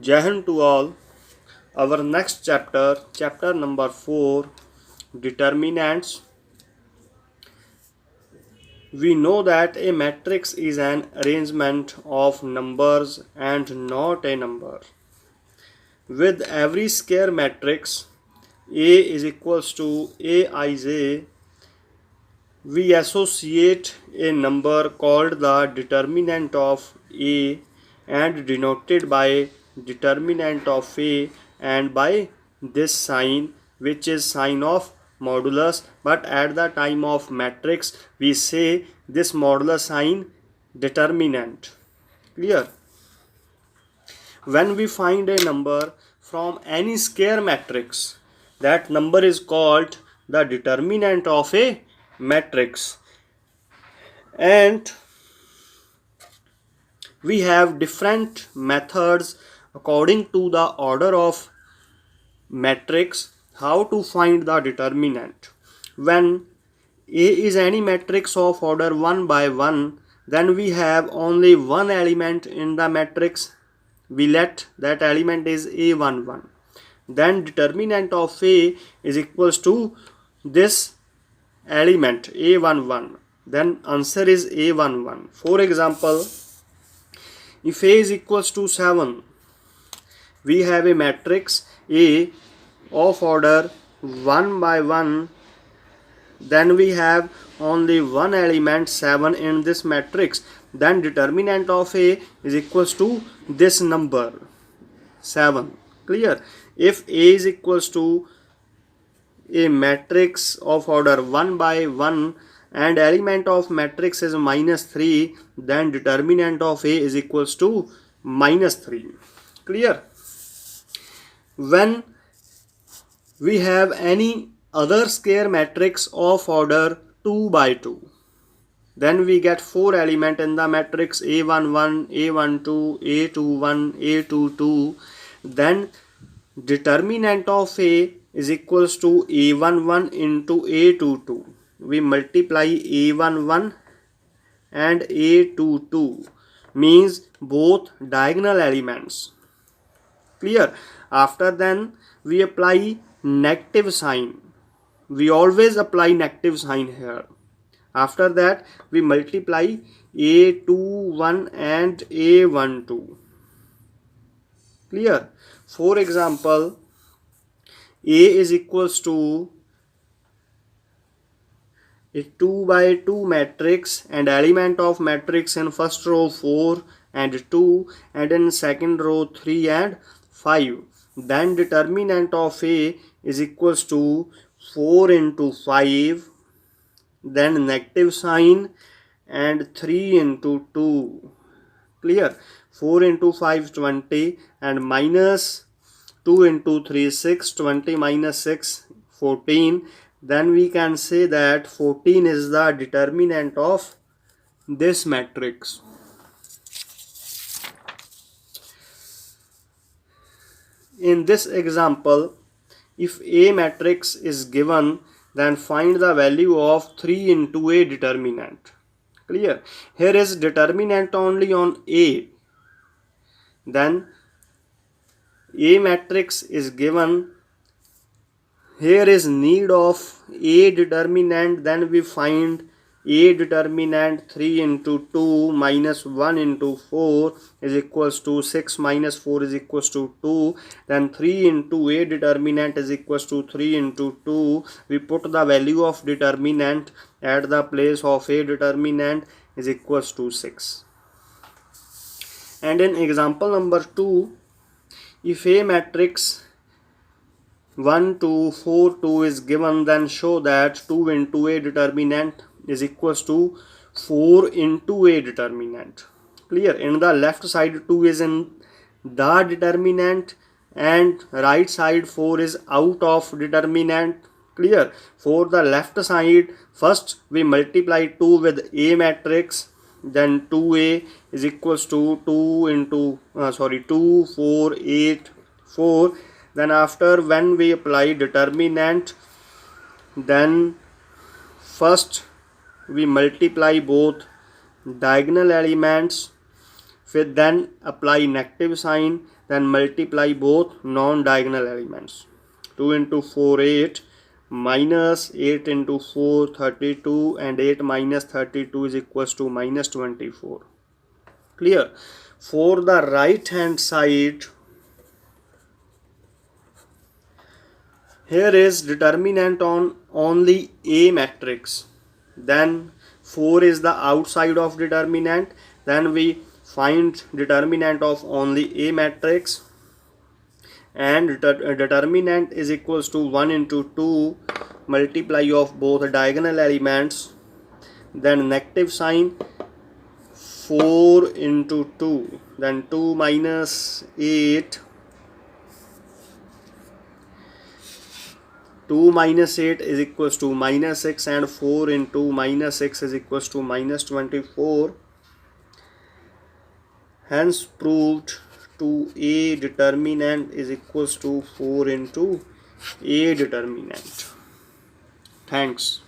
Jai Hind to all. Our next chapter, chapter number 4, determinants. We know that a matrix is an arrangement of numbers and not a number. With every square matrix, A is equals to Aij, we associate a number called the determinant of A and denoted by determinant of A and by this sign, which is sign of modulus, but at the time of matrix we say this modulus sign determinant. Clear? When we find a number from any square matrix, that number is called the determinant of a matrix. And we have different methods according to the order of matrix how to find the determinant. When A is any matrix of order 1 by 1, then we have only one element in the matrix. We let that element is A11. Then determinant of A is equals to this element A11. Then answer is A11. For example, if A is equals to 7, we have a matrix A of order 1 by 1. Then we have only one element 7 in this matrix. Then determinant of A is equals to this number 7. Clear? If A is equals to a matrix of order 1 by 1 and element of matrix is -3, then determinant of A is equals to -3. Clear? When we have any other square matrix of order 2 by 2, then we get 4 element in the matrix A11, A12, A21, A22. Then determinant of A is equals to A11 into A22. We multiply A11 and A22, means both diagonal elements. Clear? After then we apply negative sign. We always apply negative sign here. After that we multiply A21 and A12. Clear? For example, A is equals to a 2 by 2 matrix and element of matrix in first row 4 and 2 and in second row 3 and 5. Then determinant of A is equals to 4 into 5, then negative sign, and 3 into 2. Clear? 4 into 5 20 and minus 2 into 3 6, 20 minus 6 14. Then we can say that 14 is the determinant of this matrix. In this example, if A matrix is given, then find the value of 3 into a determinant. Clear? Here is determinant only on A. Then A matrix is given. Here is need of A determinant. Then we find A determinant 3 into 2 minus 1 into 4 is equals to 6 minus 4 is equals to 2. Then 3 into A determinant is equals to 3 into 2. We put the value of determinant at the place of A determinant is equals to 6. And in example number 2, if A matrix 1 2 4 2 is given, then show that 2 into A determinant is equals to 4 into A determinant. Clear? In the left side 2 is in the determinant and right side 4 is out of determinant. Clear? For the left side, first we multiply 2 with A matrix, then 2A is equals to 2 4 8 4. Then after when we apply determinant, then first we multiply both diagonal elements Then apply negative sign, then multiply both non-diagonal elements. 2 into 4 8, minus 8 into 4 32, and 8 minus 32 is equals to minus 24. Clear? For the right hand side, here is determinant on only A matrix, then 4 is the outside of determinant, then we find determinant of only A matrix, and determinant is equals to 1 into 2 multiply of both diagonal elements, then negative sign, 4 into 2, then 2 minus 8, 2 minus 8 is equals to minus 6, and 4 into minus 6 is equals to minus 24. Hence proved 2A determinant is equals to 4 into A determinant. Thanks.